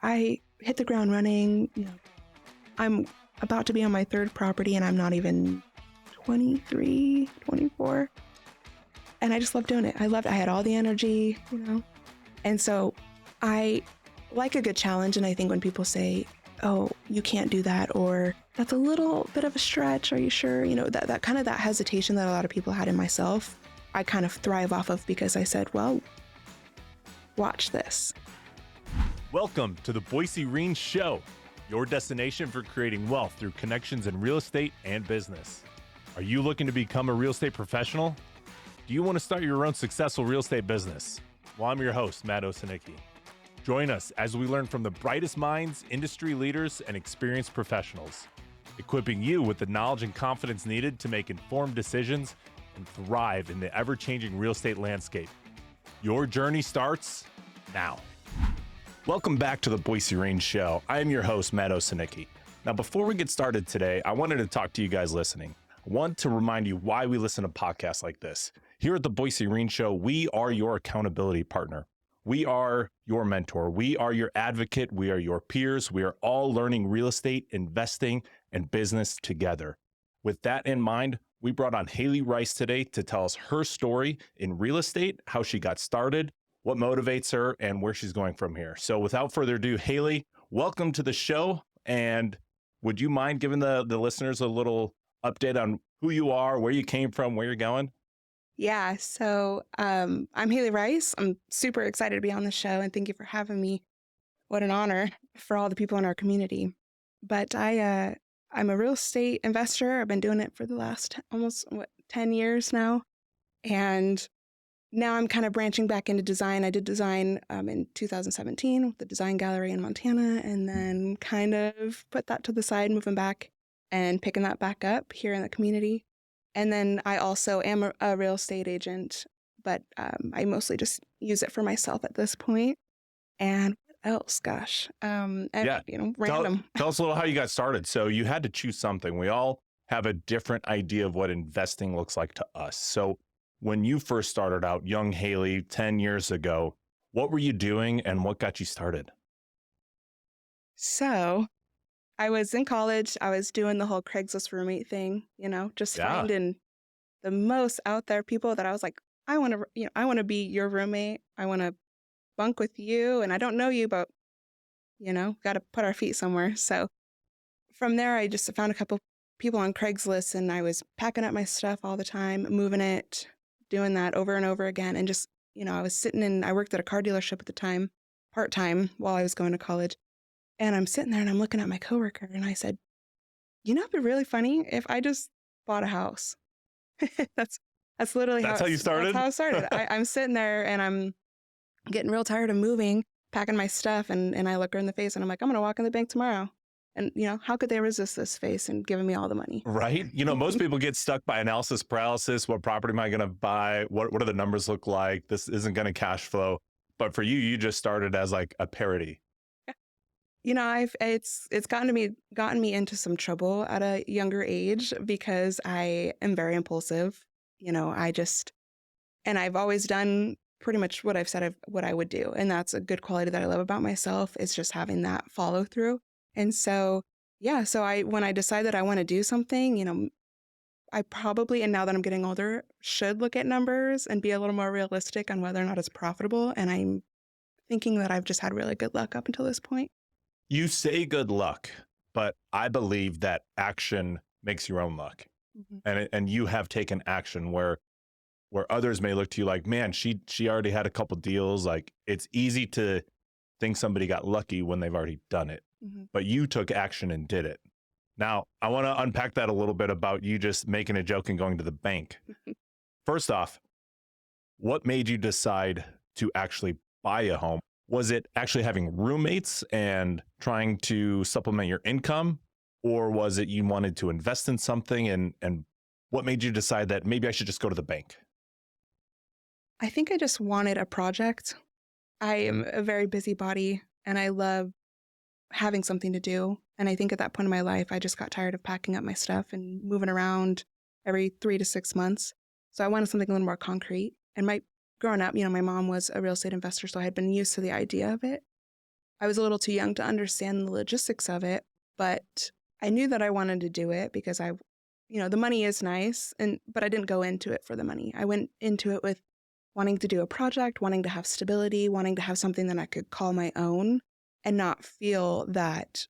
I hit the ground running. I'm about to be on my third property and I'm not even 23, 24. And I just love doing it. I had all the energy, And so I like a good challenge. And I think when people say, oh, you can't do that, or that's a little bit of a stretch, are you sure? That kind of that hesitation that a lot of people had in myself, I kind of thrive off of because I said, well, watch this. Welcome to the Boise REIN Show, your destination for creating wealth through connections in real estate and business. Are you looking to become a real estate professional? Do you want to start your own successful real estate business? Well, I'm your host, Matt Osojnicki. Join us as we learn from the brightest minds, industry leaders, and experienced professionals, equipping you with the knowledge and confidence needed to make informed decisions and thrive in the ever-changing real estate landscape. Your journey starts now. Welcome back to the Boise REIN Show. I am your host, Matt Osojnicki. Now, before we get started today, I wanted to talk to you guys listening. I want to remind you why we listen to podcasts like this. Here at the Boise REIN Show, we are your accountability partner. We are your mentor. We are your advocate. We are your peers. We are all learning real estate, investing, and business together. With that in mind, we brought on Hailey Rice today to tell us her story in real estate, how she got started, what motivates her, and where she's going from here. So without further ado, Hailey, welcome to the show. And would you mind giving the listeners a little update on who you are, where you came from, where you're going? Yeah, so I'm Hailey Rice. I'm super excited to be on the show, and thank you for having me. What an honor for all the people in our community. But I'm a real estate investor. I've been doing it for the last almost 10 years now. And now I'm kind of branching back into design. I did design in 2017 with the design gallery in Montana, and then kind of put that to the side, moving back and picking that back up here in the community. And then I also am a real estate agent, but I mostly just use it for myself at this point. And what else? Gosh, random. Tell us a little how you got started. So you had to choose something. We all have a different idea of what investing looks like to us. So when you first started out, young Hailey, 10 years ago, what were you doing and what got you started? So I was in college. I was doing the whole Craigslist roommate thing, finding the most out there people that I was like, I want to be your roommate. I want to bunk with you, and I don't know you, but got to put our feet somewhere. So from there, I just found a couple people on Craigslist, and I was packing up my stuff all the time, moving it, doing that over and over again, and just I was I worked at a car dealership at the time, part-time while I was going to college. And I'm sitting there and I'm looking at my coworker and I said, it'd be really funny if I just bought a house. That's literally how you started? That's how it started. I'm sitting there and I'm getting real tired of moving, packing my stuff. And I look her in the face and I'm like, I'm going to walk in the bank tomorrow. And, how could they resist this face and giving me all the money? Right. Most people get stuck by analysis paralysis. What property am I going to buy? What do the numbers look like? This isn't going to cash flow. But for you, you just started as like a parody. It's gotten me into some trouble at a younger age because I am very impulsive. And I've always done pretty much what I've said what I would do. And that's a good quality that I love about myself, is just having that follow through. And so, when I decide that I want to do something, I probably, and now that I'm getting older, should look at numbers and be a little more realistic on whether or not it's profitable. And I'm thinking that I've just had really good luck up until this point. You say good luck, but I believe that action makes your own luck. Mm-hmm. And you have taken action where others may look to you like, man, she already had a couple deals. Like, it's easy to think somebody got lucky when they've already done it. Mm-hmm. But you took action and did it. Now, I want to unpack that a little bit about you just making a joke and going to the bank. First off, what made you decide to actually buy a home? Was it actually having roommates and trying to supplement your income? Or was it you wanted to invest in something? And what made you decide that maybe I should just go to the bank? I think I just wanted a project. I am a very busybody and I love having something to do. And I think at that point in my life, I just got tired of packing up my stuff and moving around every 3 to 6 months. So I wanted something a little more concrete. And growing up, my mom was a real estate investor, so I had been used to the idea of it. I was a little too young to understand the logistics of it, but I knew that I wanted to do it because the money is nice, but I didn't go into it for the money. I went into it with wanting to do a project, wanting to have stability, wanting to have something that I could call my own and not feel that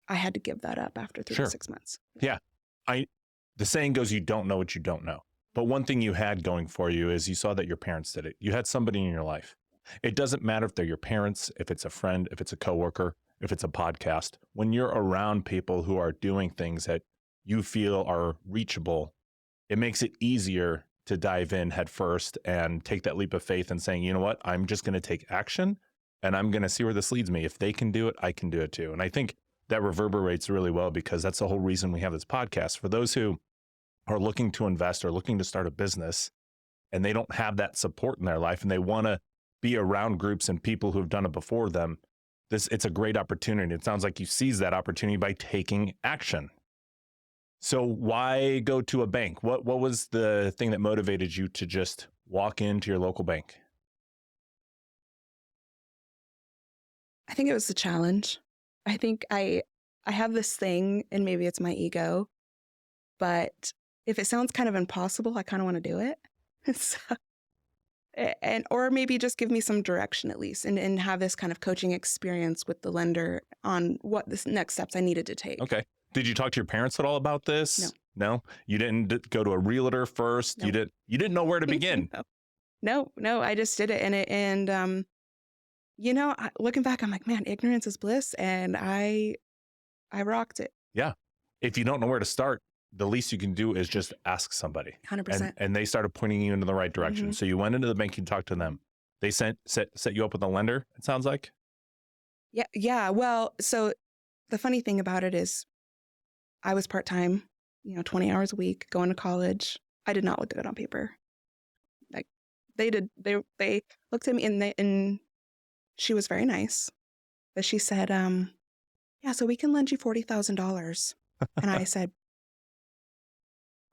I had to give that up after 3 to 6 months. Yeah. The saying goes, you don't know what you don't know. But one thing you had going for you is you saw that your parents did it. You had somebody in your life. It doesn't matter if they're your parents, if it's a friend, if it's a coworker, if it's a podcast. When you're around people who are doing things that you feel are reachable, it makes it easier to dive in head first and take that leap of faith and saying, you know what, I'm just going to take action and I'm going to see where this leads me. If they can do it, I can do it too. And I think that reverberates really well because that's the whole reason we have this podcast. For those who are looking to invest or looking to start a business and they don't have that support in their life and they want to be around groups and people who have done it before them, it's a great opportunity. It sounds like you seized that opportunity by taking action. So why go to a bank? What was the thing that motivated you to just walk into your local bank? I think it was the challenge. I think I have this thing, and maybe it's my ego, but if it sounds kind of impossible, I kind of want to do it. So, or maybe just give me some direction at least and have this kind of coaching experience with the lender on what the next steps I needed to take. Okay. Did you talk to your parents at all about this? No. No? You didn't go to a realtor first? No. You didn't know where to begin? No, I just did it. Looking back, I'm like, man, ignorance is bliss. And I rocked it. Yeah. If you don't know where to start, the least you can do is just ask somebody. 100%. And they started pointing you into the right direction. Mm-hmm. So you went into the bank, you talked to them. They set you up with a lender, it sounds like? Yeah. Well, so the funny thing about it is I was part-time, 20 hours a week, going to college. I did not look good on paper. Like they looked at me and she was very nice, but she said, yeah, so we can lend you $40,000. And I said,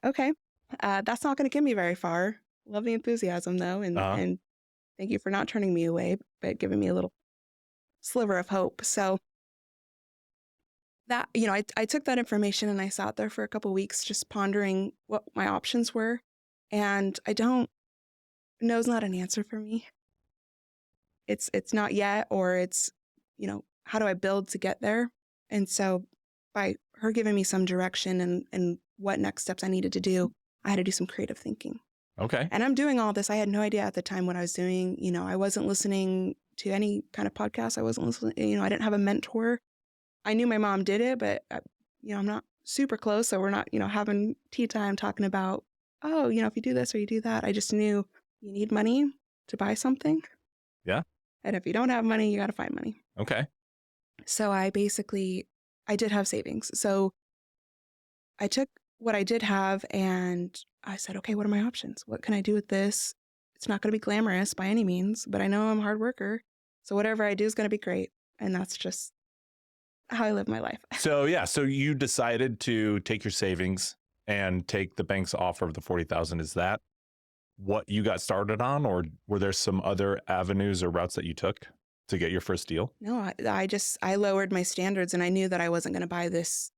okay, that's not going to get me very far. Love the enthusiasm though. And thank you for not turning me away, but giving me a little sliver of hope. So that, I took that information and I sat there for a couple of weeks just pondering what my options were. And no's not an answer for me. It's not yet, or it's, how do I build to get there? And so by her giving me some direction and what next steps I needed to do, I had to do some creative thinking. Okay. And I'm doing all this. I had no idea at the time what I was doing. I wasn't listening to any kind of podcast. I wasn't listening, I didn't have a mentor. I knew my mom did it, but I'm not super close. So we're not, having tea time talking about, if you do this or you do that. I just knew you need money to buy something. Yeah. And if you don't have money, you got to find money. Okay. So I did have savings. So I took what I did have and I said, okay, what are my options? What can I do with this? It's not going to be glamorous by any means, but I know I'm a hard worker. So whatever I do is going to be great. And that's just how I live my life. So you decided to take your savings and take the bank's offer of the $40,000. Is that what you got started on, or were there some other avenues or routes that you took to get your first deal? No, I lowered my standards and I knew that I wasn't going to buy this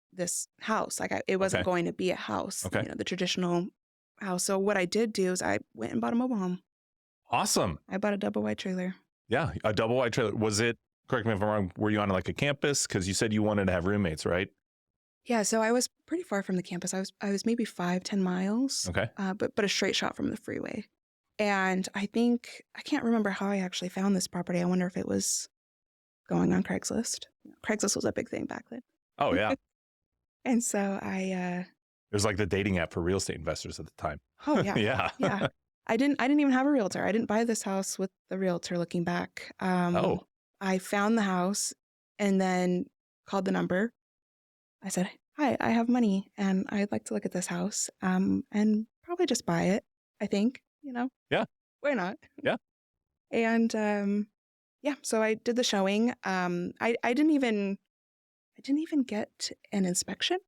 house. It wasn't going to be a house, the traditional house. So what I did do is I went and bought a mobile home. Awesome. I bought a double wide trailer. Yeah. A double wide trailer. Was it, correct me if I'm wrong, were you on like a campus? Because you said you wanted to have roommates, right? Yeah. So I was pretty far from the campus. I was maybe 5-10 miles. Okay. But a straight shot from the freeway. And I can't remember how I actually found this property. I wonder if it was going on Craigslist. Craigslist was a big thing back then. Oh, yeah. And so it was like the dating app for real estate investors at the time. Oh, yeah. Yeah. Yeah. I didn't even have a realtor. I didn't buy this house with the realtor looking back. I found the house and then called the number. I said, hi, I have money and I'd like to look at this house and probably just buy it, I think, Yeah. Why not? Yeah. And so I did the showing. I didn't even get an inspection.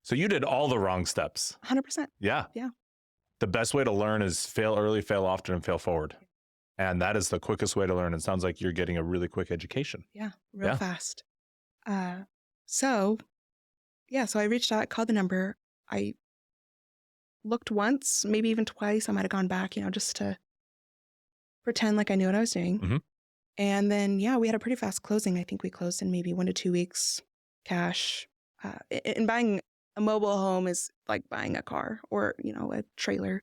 So you did all the wrong steps. 100%. Yeah. Yeah. The best way to learn is fail early, fail often, and fail forward. And that is the quickest way to learn. It sounds like you're getting a really quick education. Yeah, real Yeah. fast. Uh, so so I reached out, called the number. I looked once, maybe even twice. I might have gone back, just to pretend like I knew what I was doing. Mhm. And then, we had a pretty fast closing. I think we closed in maybe 1 to 2 weeks, cash. And buying a mobile home is like buying a car or, a trailer.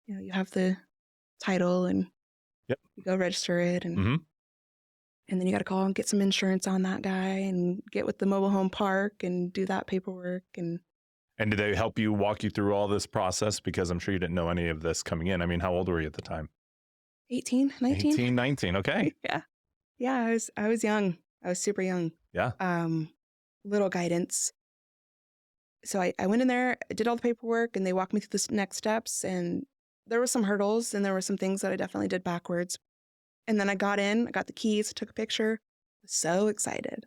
You have the title and Yep. you go register it. And, Mhm. and then you got to call and get some insurance on that guy and get with the mobile home park and do that paperwork. And And did they help you walk you through all this process? Because I'm sure you didn't know any of this coming in. I mean, how old were you at the time? 18, 19. 18, 19. Okay. Yeah. Yeah, I was young. I was super young. Yeah. Little guidance. So I went in there, did all the paperwork, and they walked me through the next steps. And there were some hurdles, and there were some things that I definitely did backwards. And then I got in, I got the keys, took a picture. I was so excited.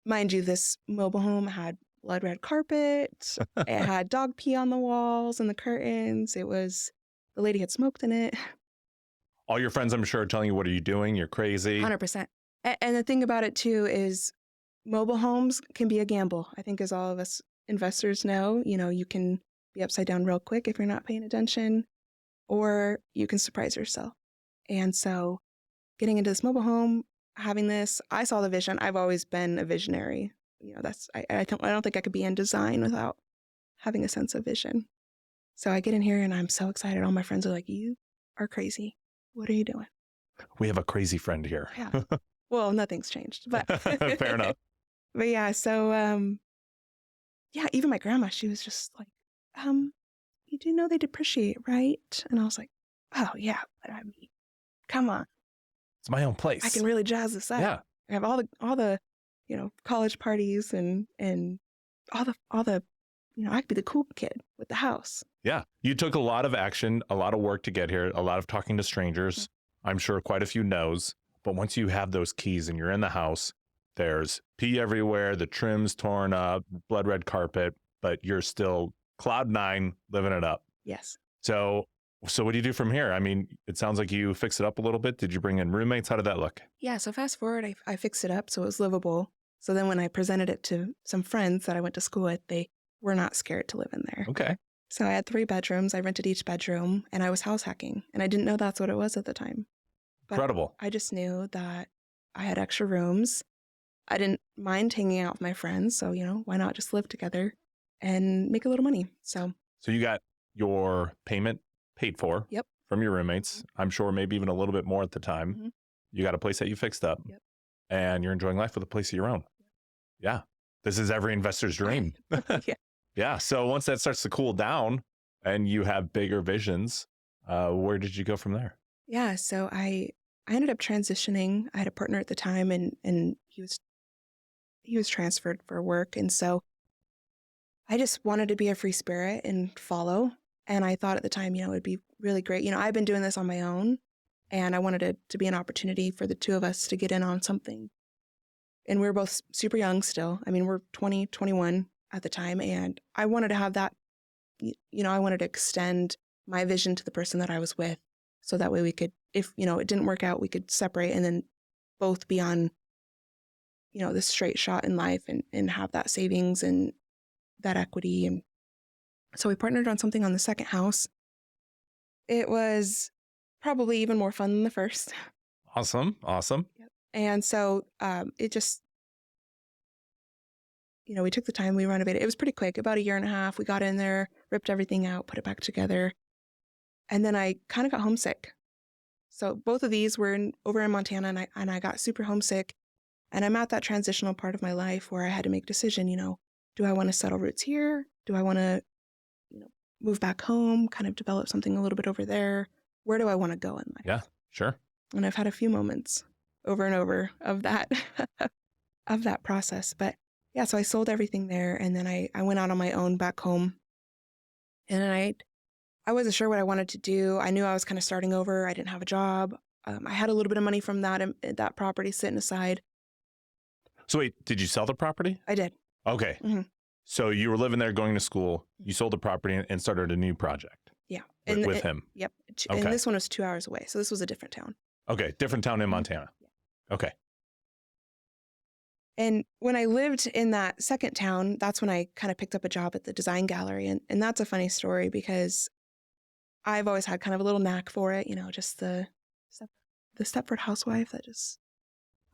Mind you, this mobile home had blood red carpet. It had dog pee on the walls and the curtains. The lady had smoked in it. All your friends, I'm sure, are telling you, what are you doing? You're crazy. 100%. And the thing about it, too, is mobile homes can be a gamble. I think as all of us investors know, you can be upside down real quick if you're not paying attention, or you can surprise yourself. And so getting into this mobile home, having this, I saw the vision. I've always been a visionary. I don't think I could be in design without having a sense of vision. So I get in here and I'm so excited. All my friends are like, you are crazy. What are you doing? We have a crazy friend here. Yeah. Well, nothing's changed, but Fair enough. But yeah, so even my grandma, she was just like, you do know they depreciate, right? And I was like, oh yeah, but I mean, come on. It's my own place. I can really jazz this up. Yeah. I have all the, college parties and all the, I could be the cool kid with the house. Yeah. You took a lot of action, a lot of work to get here, a lot of talking to strangers. I'm sure quite a few no's. But once you have those keys and you're in the house, there's pee everywhere, the trim's torn up, blood red carpet, but you're still cloud nine, living it up. Yes. So what do you do from here? I mean, it sounds like you fixed it up a little bit. Did you bring in roommates? How did that look? Yeah. So fast forward, I fixed it up so it was livable. So then when I presented it to some friends that I went to school with, they were not scared to live in there. Okay. So I had 3 bedrooms. I rented each bedroom and I was house hacking. And I didn't know that's what it was at the time. But Incredible. I just knew that I had extra rooms. I didn't mind hanging out with my friends. So, why not just live together and make a little money? So you got your payment paid for. Yep. From your roommates. I'm sure maybe even a little bit more at the time. Mm-hmm. You got a place that you fixed up. Yep. And you're enjoying life with a place of your own. Yeah. This is every investor's dream. Yeah. Yeah. So once that starts to cool down and you have bigger visions, where did you go from there? Yeah. So I ended up transitioning. I had a partner at the time and he was transferred for work. And so I just wanted to be a free spirit and follow. And I thought at the time, it would be really great. I've been doing this on my own and I wanted it to be an opportunity for the two of us to get in on something. And we were both super young still. I mean, we're 20, 21 at the time. And I wanted to have that, I wanted to extend my vision to the person that I was with. So that way we could, if, it didn't work out, we could separate and then both be on, this straight shot in life and have that savings and that equity. And so we partnered on something on the second house. It was probably even more fun than the first. Awesome. Yep. And so it just, we took the time, we renovated. It was pretty quick, about 1.5 years. We got in there, ripped everything out, put it back together. And then I kind of got homesick. So both of these were over in Montana and I got super homesick. And I'm at that transitional part of my life where I had to make a decision, do I want to settle roots here? Do I want to, move back home, kind of develop something a little bit over there? Where do I want to go in life? Yeah, sure. And I've had a few moments over and over of that, of that process. But yeah, so I sold everything there. And then I went out on my own back home. And I wasn't sure what I wanted to do. I knew I was kind of starting over. I didn't have a job. I had a little bit of money from that property sitting aside. So wait, did you sell the property? I did. Okay. Mm-hmm. So you were living there, going to school. You sold the property and started a new project. Yeah. with him. Yep. Okay. And this one was 2 hours away. So this was a different town. Okay. Different town in Montana. Yeah. Okay. And when I lived in that second town, that's when I kind of picked up a job at the design gallery. And that's a funny story because I've always had kind of a little knack for it, just the Stepford housewife that just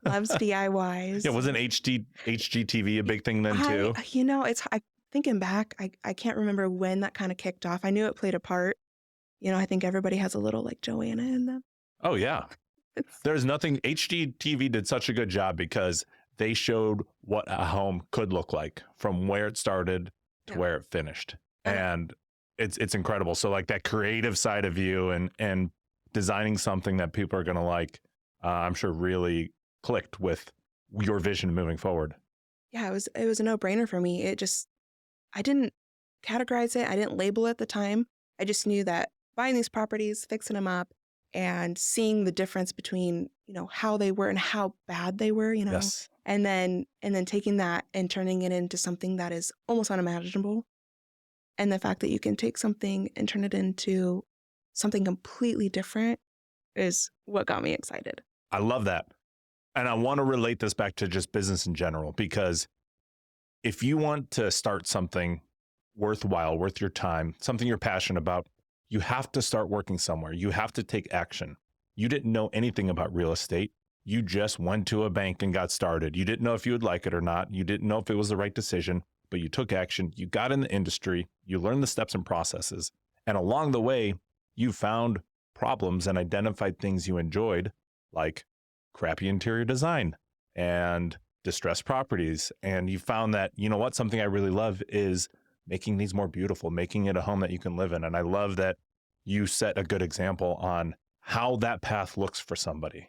loves DIYs. Yeah, wasn't HGTV a big thing then too? Thinking back, I can't remember when that kind of kicked off. I knew it played a part. I think everybody has a little like Joanna in them. Oh yeah. There's nothing, HGTV did such a good job because they showed what a home could look like from where it started to where it finished. And it's incredible. So like that creative side of you and designing something that people are going to like, I'm sure really clicked with your vision moving forward. Yeah, it was a no-brainer for me. I didn't categorize it. I didn't label it at the time. I just knew that buying these properties, fixing them up, and seeing the difference between, how they were and how bad they were, Yes. and then taking that and turning it into something that is almost unimaginable. And the fact that you can take something and turn it into something completely different is what got me excited. I love that. And I want to relate this back to just business in general, because if you want to start something worthwhile, worth your time, something you're passionate about, you have to start working somewhere. You have to take action. You didn't know anything about real estate. You just went to a bank and got started. You didn't know if you would like it or not. You didn't know if it was the right decision, but you took action. You got in the industry. You learned the steps and processes. And along the way, you found problems and identified things you enjoyed, like crappy interior design and distressed properties. And you found that, something I really love is making these more beautiful, making it a home that you can live in. And I love that you set a good example on how that path looks for somebody.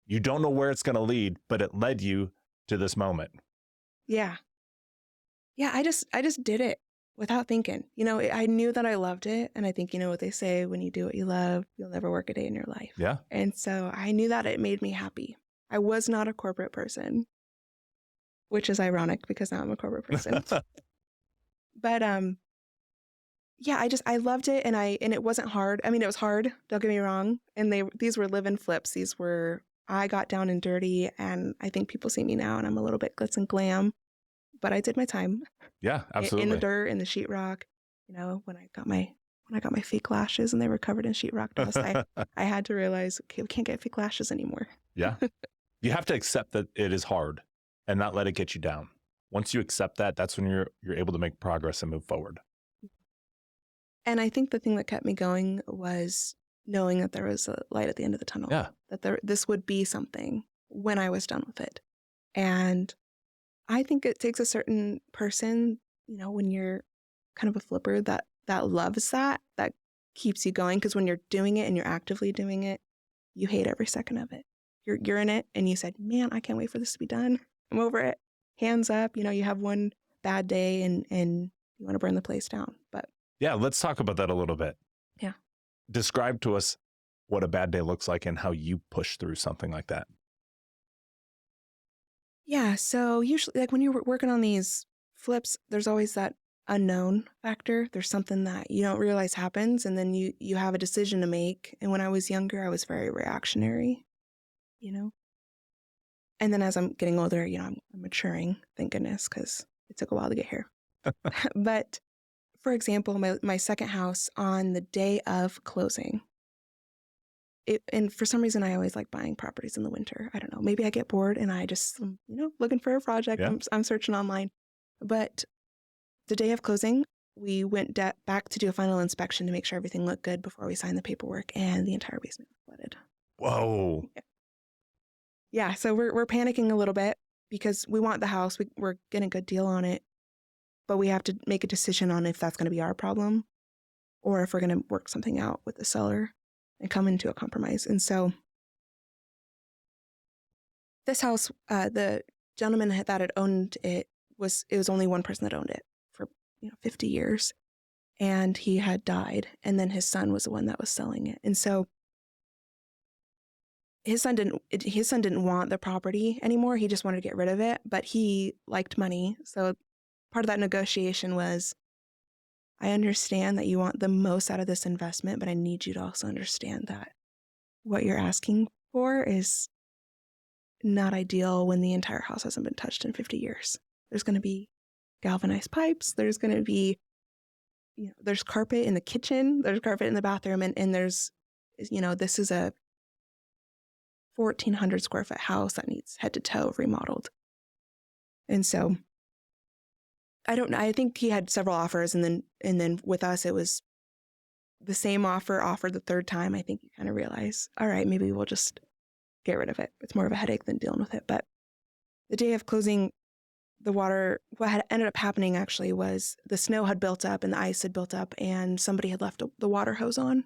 You don't know where it's going to lead, but it led you to this moment. Yeah. Yeah, I just did it without thinking. I knew that I loved it. And I think, what they say, when you do what you love, you'll never work a day in your life. Yeah. And so I knew that it made me happy. I was not a corporate person, which is ironic because now I'm a corporate person. But yeah, I loved it, and it wasn't hard. I mean, it was hard, don't get me wrong. And these were live-in flips. I got down and dirty, and I think people see me now and I'm a little bit glitz and glam, but I did my time. Yeah, absolutely. In the dirt, in the sheetrock, when I got my fake lashes and they were covered in sheetrock dust, I had to realize, okay, we can't get fake lashes anymore. Yeah. You have to accept that it is hard and not let it get you down. Once you accept that, that's when you're able to make progress and move forward. And I think the thing that kept me going was knowing that there was a light at the end of the tunnel. Yeah. That this would be something when I was done with it. And I think it takes a certain person, when you're kind of a flipper that loves that keeps you going. Because when you're doing it and you're actively doing it, you hate every second of it. You're in it and you said, man, I can't wait for this to be done. I'm over it. Hands up. You have one bad day and you want to burn the place down. But yeah, let's talk about that a little bit. Yeah. Describe to us what a bad day looks like and how you push through something like that. Yeah. So usually, like when you're working on these flips, there's always that unknown factor. There's something that you don't realize happens, and then you have a decision to make. And when I was younger, I was very reactionary, And then as I'm getting older, I'm maturing, thank goodness, because it took a while to get here. But for example, my second house, on the day of closing, and for some reason, I always like buying properties in the winter. I don't know. Maybe I get bored and I just, looking for a project. Yeah. I'm searching online. But the day of closing, we went back to do a final inspection to make sure everything looked good before we signed the paperwork, and the entire basement was flooded. Whoa. Yeah. So we're panicking a little bit because we want the house. We're getting a good deal on it, but we have to make a decision on if that's going to be our problem or if we're going to work something out with the seller and come into a compromise. And so this house, the gentleman that had owned it was only one person that owned it for 50 years, and he had died, and then his son was the one that was selling it. And so his son didn't want the property anymore. He just wanted to get rid of it, but he liked money. So part of that negotiation was, I understand that you want the most out of this investment, but I need you to also understand that what you're asking for is not ideal when the entire house hasn't been touched in 50 years. There's going to be galvanized pipes. There's going to be, there's carpet in the kitchen. There's carpet in the bathroom. And there's, this is a 1,400 square foot house that needs head to toe remodeled. And so I think he had several offers, and then with us, it was the same offered the third time. I think you kind of realize, all right, maybe we'll just get rid of it. It's more of a headache than dealing with it. But the day of closing, what had ended up happening actually was the snow had built up and the ice had built up, and somebody had left the water hose on.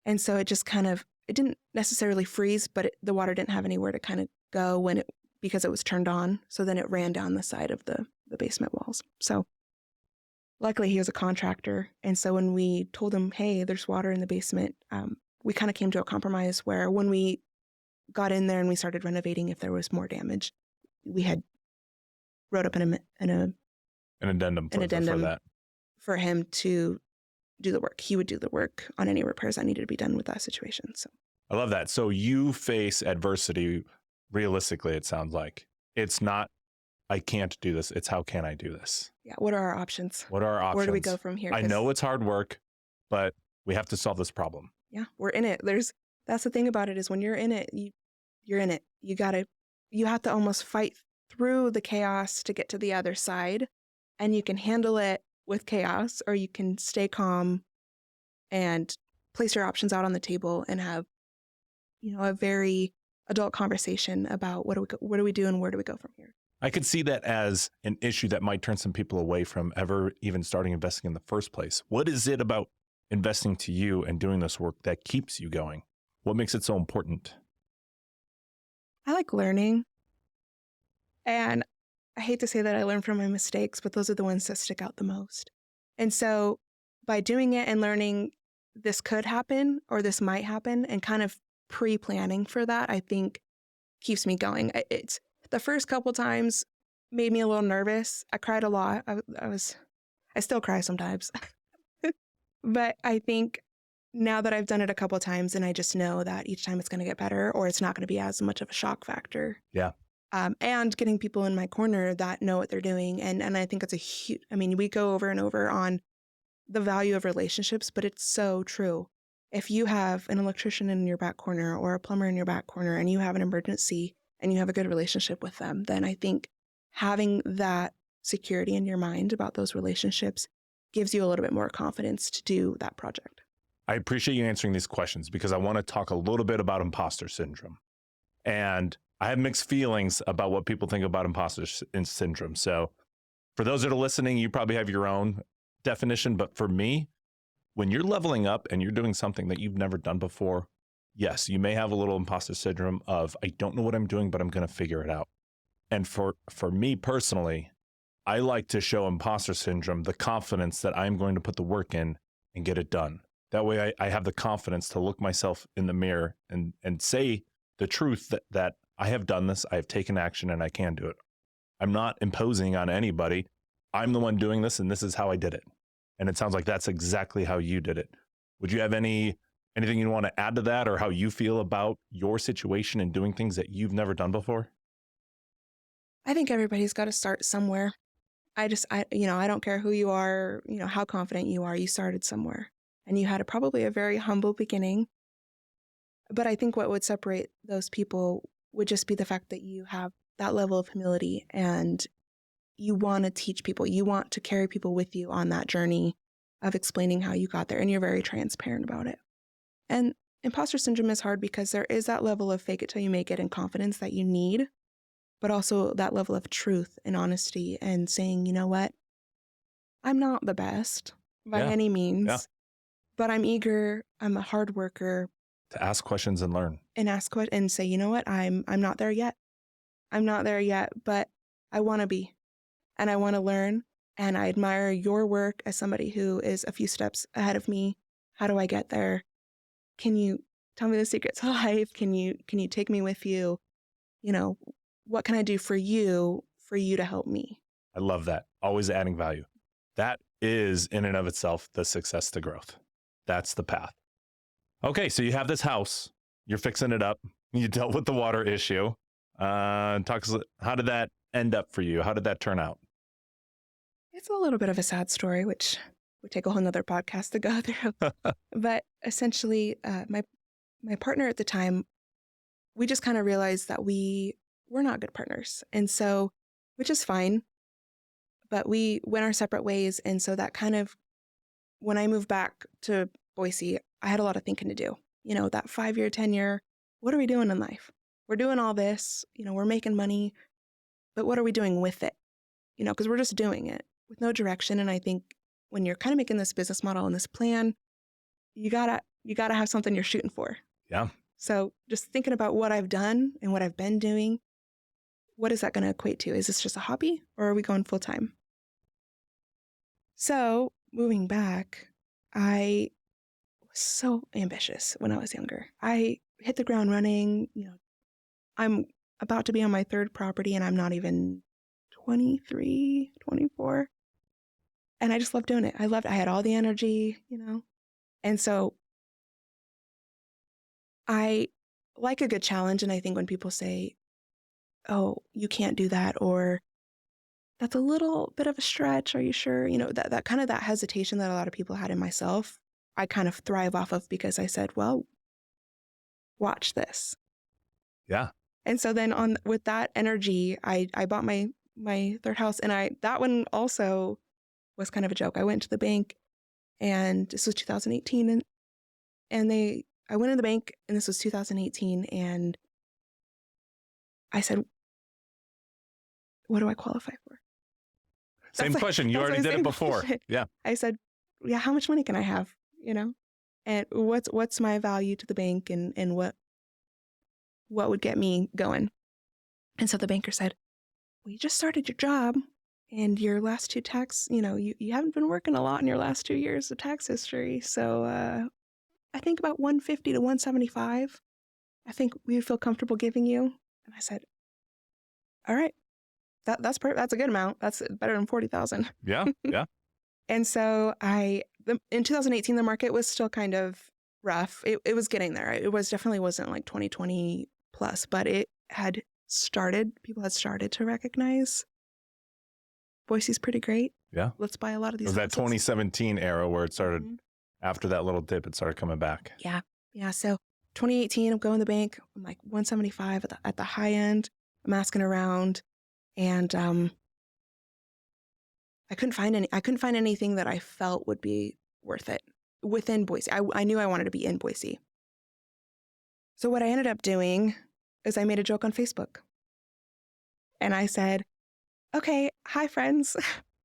And so it just it didn't necessarily freeze, but the water didn't have anywhere to kind of go because it was turned on. So then it ran down the side of the basement walls. So luckily he was a contractor. And so when we told him, hey, there's water in the basement, we kind of came to a compromise where when we got in there and we started renovating, if there was more damage, we had wrote up an addendum for that for him to do the work. He would do the work on any repairs that needed to be done with that situation. So I love that. So you face adversity realistically, it sounds like. It's not, I can't do this. It's how can I do this? Yeah. What are our options? Where do we go from here? I know it's hard work, but we have to solve this problem. Yeah, we're in it. That's the thing about it is when you're in it, you're in it. You have to almost fight through the chaos to get to the other side, and you can handle it with chaos, or you can stay calm and place your options out on the table and have, a very adult conversation about what do we do and where do we go from here. I could see that as an issue that might turn some people away from ever even starting investing in the first place. What is it about investing to you and doing this work that keeps you going? What makes it so important? I like learning. And I hate to say that I learn from my mistakes, but those are the ones that stick out the most. And so by doing it and learning this could happen or this might happen and kind of pre-planning for that, I think keeps me going. It's the first couple times made me a little nervous. I cried a lot. I still cry sometimes. But I think now that I've done it a couple times and I just know that each time it's going to get better or it's not going to be as much of a shock factor. Yeah. And getting people in my corner that know what they're doing. And I think it's we go over and over on the value of relationships, but it's so true. If you have an electrician in your back corner or a plumber in your back corner and you have an emergency and you have a good relationship with them, then I think having that security in your mind about those relationships gives you a little bit more confidence to do that project. I appreciate you answering these questions because I want to talk a little bit about imposter syndrome. And I have mixed feelings about what people think about imposter syndrome. So for those that are listening, you probably have your own definition. But for me, when you're leveling up and you're doing something that you've never done before, yes, you may have a little imposter syndrome of, I don't know what I'm doing, but I'm going to figure it out. And for me personally, I like to show imposter syndrome the confidence that I'm going to put the work in and get it done. That way I have the confidence to look myself in the mirror and say the truth that I have done this, I have taken action, and I can do it. I'm not imposing on anybody. I'm the one doing this, and this is how I did it. And it sounds like that's exactly how you did it. Would you have anything you want to add to that, or how you feel about your situation and doing things that you've never done before? I think everybody's got to start somewhere. I don't care who you are, how confident you are, you started somewhere. And you had probably a very humble beginning. But I think what would separate those people would just be the fact that you have that level of humility and you want to teach people. You want to carry people with you on that journey of explaining how you got there, and you're very transparent about it. And imposter syndrome is hard because there is that level of fake it till you make it and confidence that you need, but also that level of truth and honesty and saying, you know what, I'm not the best by any means, but I'm eager. I'm a hard worker. To ask questions and learn. And say, you know what, I'm not there yet. I'm not there yet, but I want to be. And I want to learn. And I admire your work as somebody who is a few steps ahead of me. How do I get there? Can you tell me the secrets of life? Can you take me with you? What can I do for you to help me? I love that. Always adding value. That is in and of itself the success to growth. That's the path. Okay, so you have this house, you're fixing it up, you dealt with the water issue. How did that end up for you? How did that turn out? It's a little bit of a sad story, which would take a whole nother podcast to go through. But essentially, my partner at the time, we just kind of realized that we're not good partners. And so, which is fine, but we went our separate ways. And so that kind of, when I moved back to Boise, I had a lot of thinking to do. That 5-year, 10-year, what are we doing in life? We're doing all this, we're making money, but what are we doing with it? Because we're just doing it with no direction. And I think when you're kind of making this business model and this plan, you gotta have something you're shooting for. Yeah. So just thinking about what I've done and what I've been doing, what is that going to equate to? Is this just a hobby or are we going full time? So moving back, I was so ambitious when I was younger. I hit the ground running. I'm about to be on my third property and I'm not even 23, 24. And I just loved doing it. I had all the energy, And so I like a good challenge. And I think when people say, oh, you can't do that, or that's a little bit of a stretch, are you sure? That kind of that hesitation that a lot of people had in myself, I kind of thrive off of because I said, well, watch this. Yeah. And so then with that energy, I bought my third house, and that one also was kind of a joke. I went to the bank, and this was 2018, and I went in the bank, and this was 2018, and I said, what do I qualify for? Same question. You already did it before. Yeah. I said, yeah, how much money can I have? And what's my value to the bank, and what would get me going? And so the banker said, well, you just started your job, and your last two tax, you haven't been working a lot in your last 2 years of tax history. So I think about 150 to 175, I think we would feel comfortable giving you. And I said, all right, that's a good amount. That's better than 40,000. Yeah. Yeah. And so in 2018, the market was still kind of rough. It was getting there. It definitely wasn't like 2020 plus, but it had started. People had started to recognize Boise's pretty great. Yeah. Let's buy a lot of these. It was that houses. 2017 era where it started, after that little dip, it started coming back. Yeah. Yeah. So 2018, I'm going to the bank. I'm like 175 at the high end. I'm asking around, and I couldn't find anything that I felt would be worth it within Boise. I knew I wanted to be in Boise. So what I ended up doing is I made a joke on Facebook. And I said, okay, hi friends.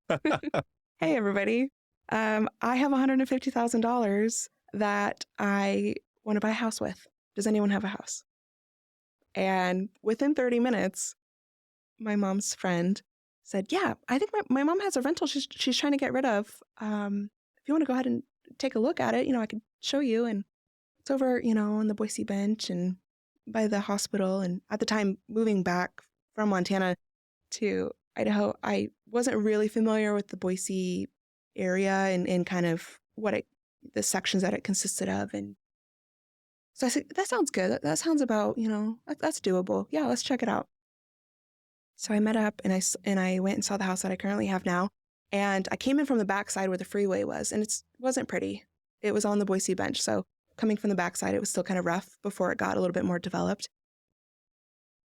Hey everybody. I have $150,000 that I want to buy a house with. Does anyone have a house? And within 30 minutes, my mom's friend said, yeah, I think my mom has a rental she's trying to get rid of. If you want to go ahead and take a look at it, I could show you. And it's over, on the Boise bench and by the hospital. And at the time, moving back from Montana to Idaho, I wasn't really familiar with the Boise area and kind of the sections that it consisted of. And so I said, that sounds good. That sounds about, that's doable. Yeah, let's check it out. So I met up and I went and saw the house that I currently have now. And I came in from the backside where the freeway was, and it wasn't pretty. It was on the Boise bench. So coming from the backside, it was still kind of rough before it got a little bit more developed.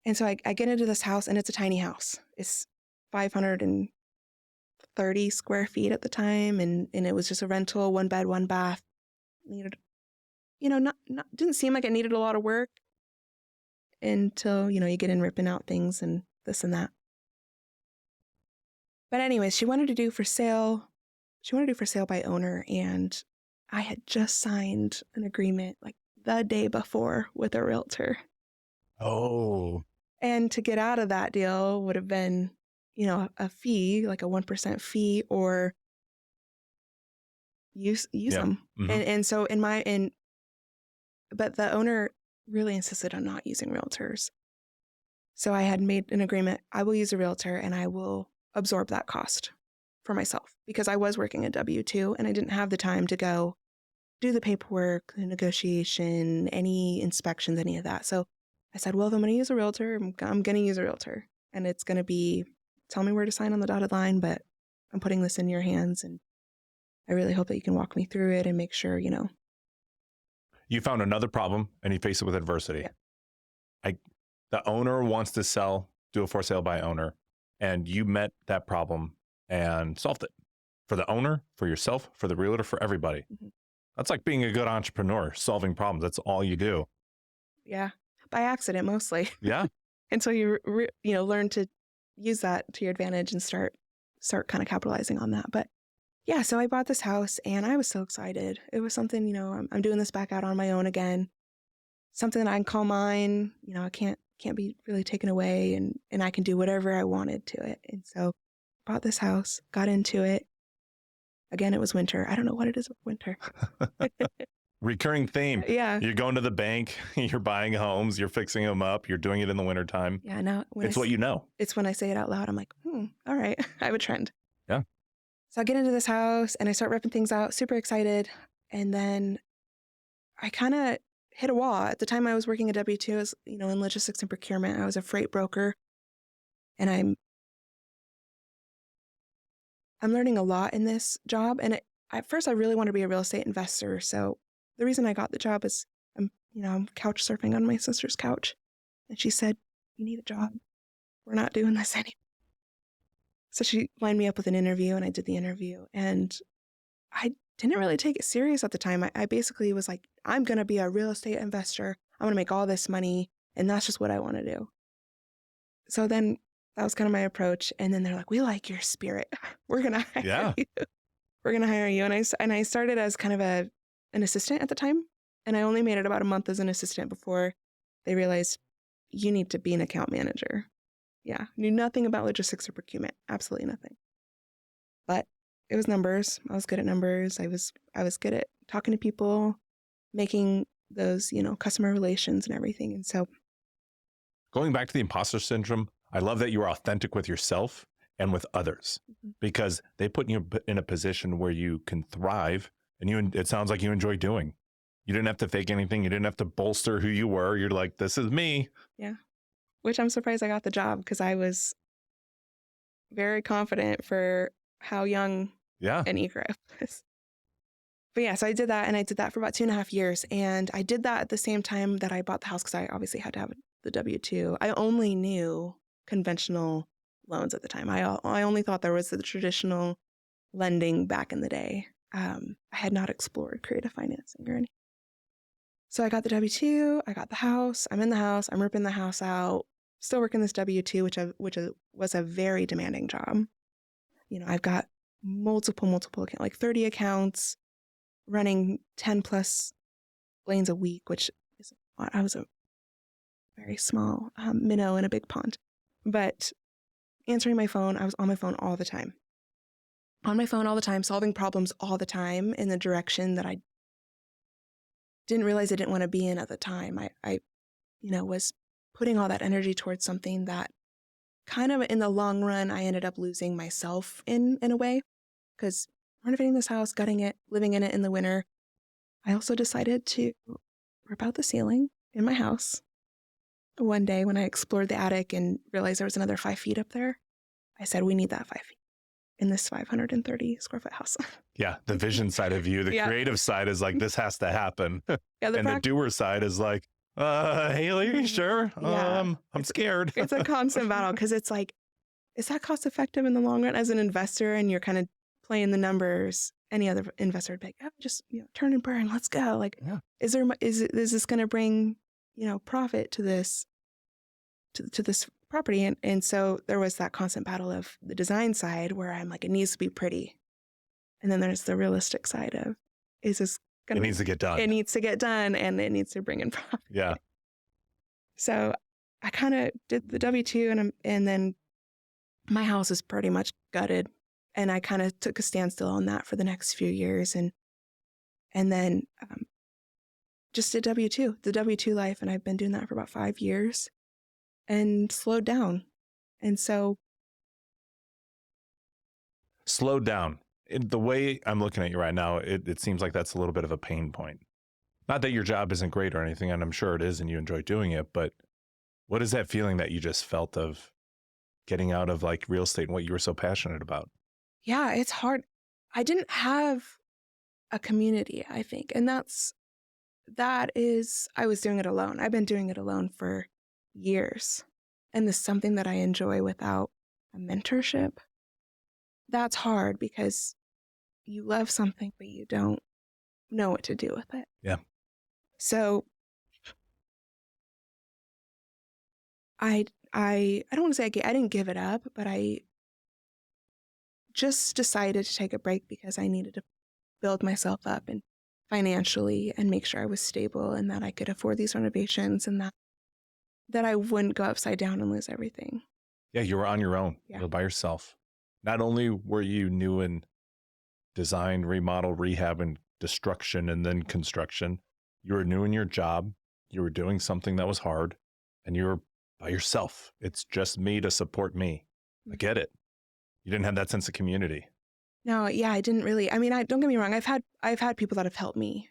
And so I get into this house, and it's a tiny house. It's 530 square feet at the time. And it was just a rental, 1 bed, 1 bath. Needed, didn't seem like it needed a lot of work until, you get in ripping out things and this and that. But anyways, she wanted to do for sale by owner. And I had just signed an agreement like the day before with a realtor. Oh. And to get out of that deal would have been, a fee, like a 1% fee, or use them. Mm-hmm. And so but the owner really insisted on not using realtors. So I had made an agreement. I will use a realtor and I will absorb that cost for myself because I was working a W-2 and I didn't have the time to go do the paperwork, the negotiation, any inspections, any of that. So I said, well, if I'm going to use a realtor, I'm going to use a realtor. And it's going to be, tell me where to sign on the dotted line, but I'm putting this in your hands. And I really hope that you can walk me through it and make sure, You found another problem and you face it with adversity. Yeah. The owner wants to sell, do a for sale by owner, and you met that problem and solved it for the owner, for yourself, for the realtor, for everybody. Mm-hmm. That's like being a good entrepreneur, solving problems. That's all you do. Yeah. By accident, mostly. Yeah. Until you, learn to use that to your advantage and start kind of capitalizing on that. But yeah, so I bought this house and I was so excited. It was something, I'm doing this back out on my own again. Something that I can call mine. I can't be really taken away and I can do whatever I wanted to it. And so bought this house, got into it. Again, it was winter. I don't know what it is with winter. Recurring theme. Yeah. You're going to the bank, you're buying homes, you're fixing them up, you're doing it in the wintertime. Yeah, now it's what you know. It's when I say it out loud, I'm like, all right, I have a trend. Yeah. So I get into this house and I start ripping things out, super excited. And then I kind of hit a wall. At the time I was working at W-2, as in logistics and procurement. I was a freight broker. And I'm learning a lot in this job. And at first I really wanted to be a real estate investor. So the reason I got the job is I'm couch surfing on my sister's couch. And she said, you need a job. We're not doing this anymore. So she lined me up with an interview and I did the interview. And I didn't really take it serious at the time. I basically was like, I'm going to be a real estate investor. I'm going to make all this money. And that's just what I want to do. So then that was kind of my approach. And then they're like, we like your spirit. We're going to hire you. We're going to hire you. And I started as kind of an assistant at the time. And I only made it about a month as an assistant before they realized you need to be an account manager. Yeah. Knew nothing about logistics or procurement. Absolutely nothing. But it was numbers. I was good at numbers. I was good at talking to people, making those, customer relations and everything. And so going back to the imposter syndrome, I love that you are authentic with yourself and with others because they put you in a position where you can thrive and it sounds like you enjoy doing. You didn't have to fake anything. You didn't have to bolster who you were. You're like, this is me. Yeah. Which I'm surprised I got the job because I was very confident for how young and eager I was. But yeah, so I did that and I did that for about 2.5 years. And I did that at the same time that I bought the house because I obviously had to have the W-2. I only knew conventional loans at the time. I only thought there was the traditional lending back in the day. I had not explored creative financing or anything. So I got the W-2, I got the house, I'm in the house, I'm ripping the house out, still working this W-2, which was a very demanding job. I've got multiple accounts, like 30 accounts, running 10 plus lanes a week, which is a lot. I was a very small minnow in a big pond. But answering my phone, I was on my phone all the time. On my phone all the time, solving problems all the time in the direction that I didn't realize I didn't want to be in at the time. I was putting all that energy towards something that kind of in the long run, I ended up losing myself in a way because renovating this house, gutting it, living in it in the winter. I also decided to rip out the ceiling in my house. One day when I explored the attic and realized there was another 5 feet up there, I said, we need that 5 feet in this 530 square foot house. Yeah. The vision side of you, the creative side is like, this has to happen. The doer side is like, Hailey, are you sure? Yeah. I'm scared. It's a constant battle because it's like, is that cost effective in the long run as an investor? And you're kind of playing the numbers. Any other investor would be like, just turn and burn, let's go. Like, is this going to bring profit to this property? And so there was that constant battle of the design side where I'm like, it needs to be pretty, and then there's the realistic side of, is this gonna? It needs to get done. It needs to get done, and it needs to bring in profit. Yeah. So I kind of did the W-2, and then my house is pretty much gutted, and I kind of took a standstill on that for the next few years, and then just did W-2, the W-2 life, and I've been doing that for about 5 years, and slowed down, and so slowed down. The way I'm looking at you right now, it seems like that's a little bit of a pain point. Not that your job isn't great or anything, and I'm sure it is and you enjoy doing it, but what is that feeling that you just felt of getting out of like real estate and what you were so passionate about? Yeah, it's hard. I didn't have a community, I think. And I was doing it alone. I've been doing it alone for years. And this is something that I enjoy without a mentorship. That's hard because you love something, but you don't know what to do with it. Yeah. So I don't want to say I didn't give it up, but I just decided to take a break because I needed to build myself up and financially and make sure I was stable and that I could afford these renovations and that I wouldn't go upside down and lose everything. Yeah, you were on your own. Yeah. You were by yourself. Not only were you new in design, remodel, rehab, and destruction, and then construction, you were new in your job. You were doing something that was hard, and you were by yourself. It's just me to support me. I get it. You didn't have that sense of community. No, yeah, I didn't really. I mean, don't get me wrong. I've had people that have helped me.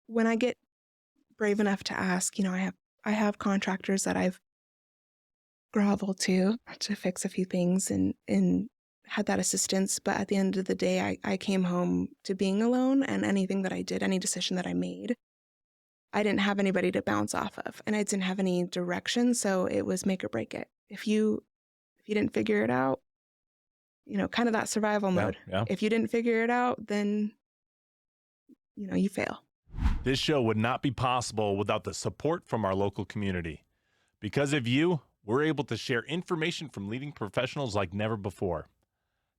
When I get brave enough to ask, I have contractors that I've groveled to fix a few things and had that assistance. But at the end of the day, I came home to being alone, and anything that I did, any decision that I made, I didn't have anybody to bounce off of, and I didn't have any direction. So it was make or break it. If you didn't figure it out, kind of that survival mode. Yeah. If you didn't figure it out, then, you fail. This show would not be possible without the support from our local community. Because of you, we're able to share information from leading professionals like never before.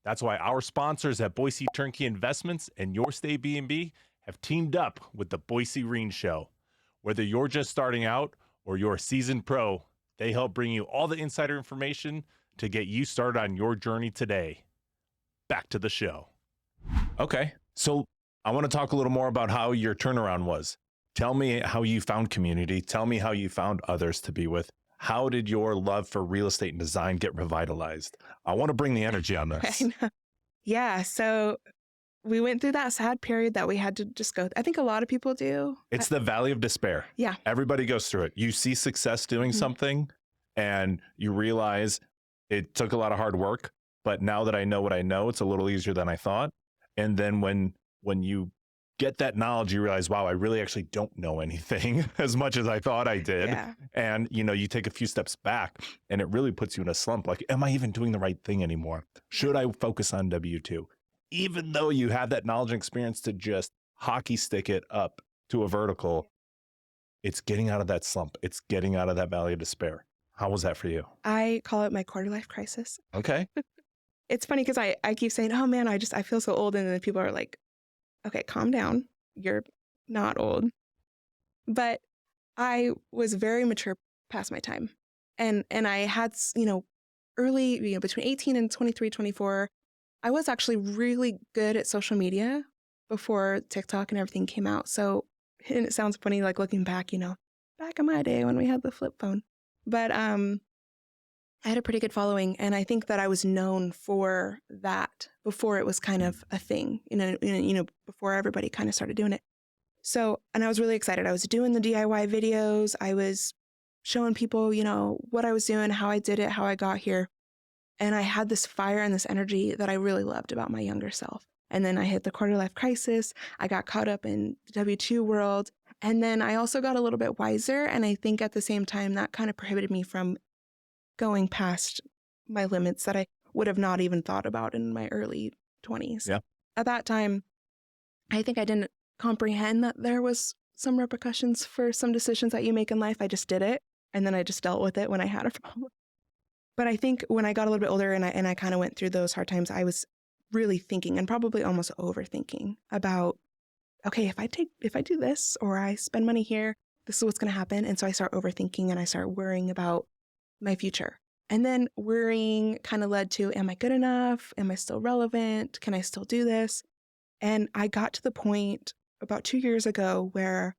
That's why our sponsors at Boise Turnkey Investments and Your Stay B&B have teamed up with the Boise REIN Show. Whether you're just starting out or you're a seasoned pro, they help bring you all the insider information to get you started on your journey today. Back to the show. Okay, so I want to talk a little more about how your turnaround was. Tell me how you found community. Tell me how you found others to be with. How did your love for real estate and design get revitalized? I want to bring the energy on this. Yeah, so we went through that sad period that we had to just go. I think a lot of people do. It's the valley of despair. Yeah. Everybody goes through it. You see success doing something and you realize it took a lot of hard work, but now that I know what I know, it's a little easier than I thought. And then when you get that knowledge, you realize, wow, I really actually don't know anything as much as I thought I did. Yeah. And, you take a few steps back and it really puts you in a slump. Like, am I even doing the right thing anymore? Should I focus on W-2? Even though you have that knowledge and experience to just hockey stick it up to a vertical, it's getting out of that slump. It's getting out of that valley of despair. How was that for you? I call it my quarter life crisis. Okay. It's funny because I keep saying, oh man, I feel so old. And then people are like, okay, calm down. You're not old. But I was very mature past my time. And I had, early, between 18 and 23, 24, I was actually really good at social media before TikTok and everything came out. So, and it sounds funny, like looking back, back in my day when we had the flip phone. But I had a pretty good following, and I think that I was known for that before it was kind of a thing, before everybody kind of started doing it. So, and I was really excited. I was doing the DIY videos. I was showing people, what I was doing, how I did it, how I got here. And I had this fire and this energy that I really loved about my younger self. And then I hit the quarter life crisis. I got caught up in the W-2 world. And then I also got a little bit wiser. And I think at the same time, that kind of prohibited me from going past my limits that I would have not even thought about in my early 20s. Yeah. At that time, I think I didn't comprehend that there was some repercussions for some decisions that you make in life. I just did it. And then I just dealt with it when I had a problem. But I think when I got a little bit older and I kind of went through those hard times, I was really thinking and probably almost overthinking about, okay, if I do this or I spend money here, this is what's going to happen. And so I start overthinking and I start worrying about my future. And then worrying kind of led to, am I good enough? Am I still relevant? Can I still do this? And I got to the point about 2 years ago where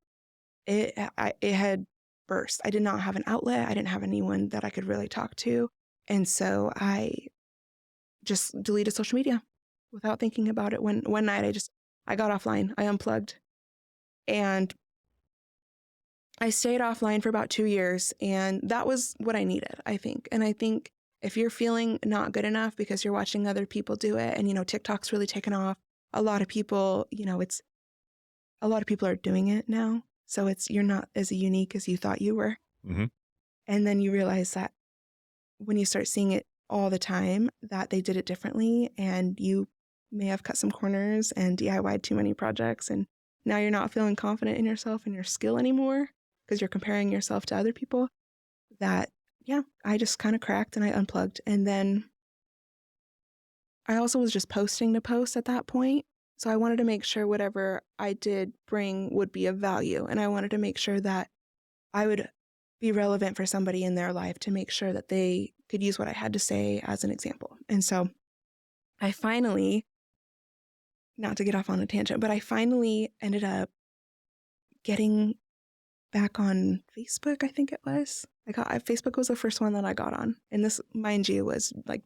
it had burst. I did not have an outlet. I didn't have anyone that I could really talk to. And so I just deleted social media. without thinking about it. One night I got offline, I unplugged, and I stayed offline for about 2 years, and that was what I needed, I think. And I think if you're feeling not good enough because you're watching other people do it, and, TikTok's really taken off, a lot of people, a lot of people are doing it now. So you're not as unique as you thought you were. Mm-hmm. And then you realize that when you start seeing it all the time, that they did it differently, and you may have cut some corners and DIY'd too many projects, and now you're not feeling confident in yourself and your skill anymore because you're comparing yourself to other people. That, yeah, I just kind of cracked and I unplugged. And then I also was just posting to post at that point. So I wanted to make sure whatever I did bring would be of value. And I wanted to make sure that I would be relevant for somebody in their life, to make sure that they could use what I had to say as an example. And so I finally, not to get off on a tangent, but I finally ended up getting back on Facebook, I think it was. Facebook was the first one that I got on. And this, mind you, was like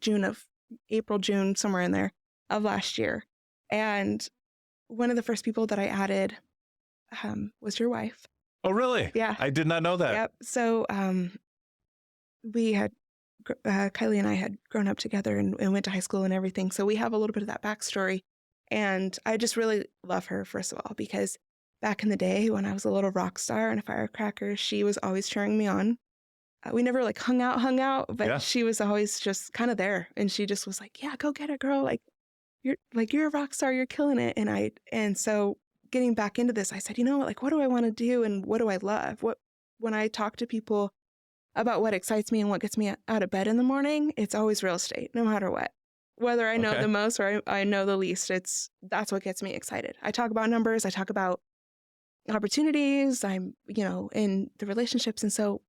April, June, somewhere in there of last year. And one of the first people that I added was your wife. Oh, really? Yeah. I did not know that. Yep. So we had, Kylie and I had grown up together and went to high school and everything. So we have a little bit of that backstory. And I just really love her, first of all, because back in the day when I was a little rock star and a firecracker, she was always cheering me on. We never like hung out, but she was always just kind of there. And she just was like, yeah, go get it, girl. You're a rock star, you're killing it. And so getting back into this, I said, what do I want to do? And what do I love? When I talk to people about what excites me and what gets me out of bed in the morning, it's always real estate, no matter what. Whether I know the most or I know the least, that's what gets me excited. I talk about numbers, I talk about opportunities, I'm, in the relationships. And so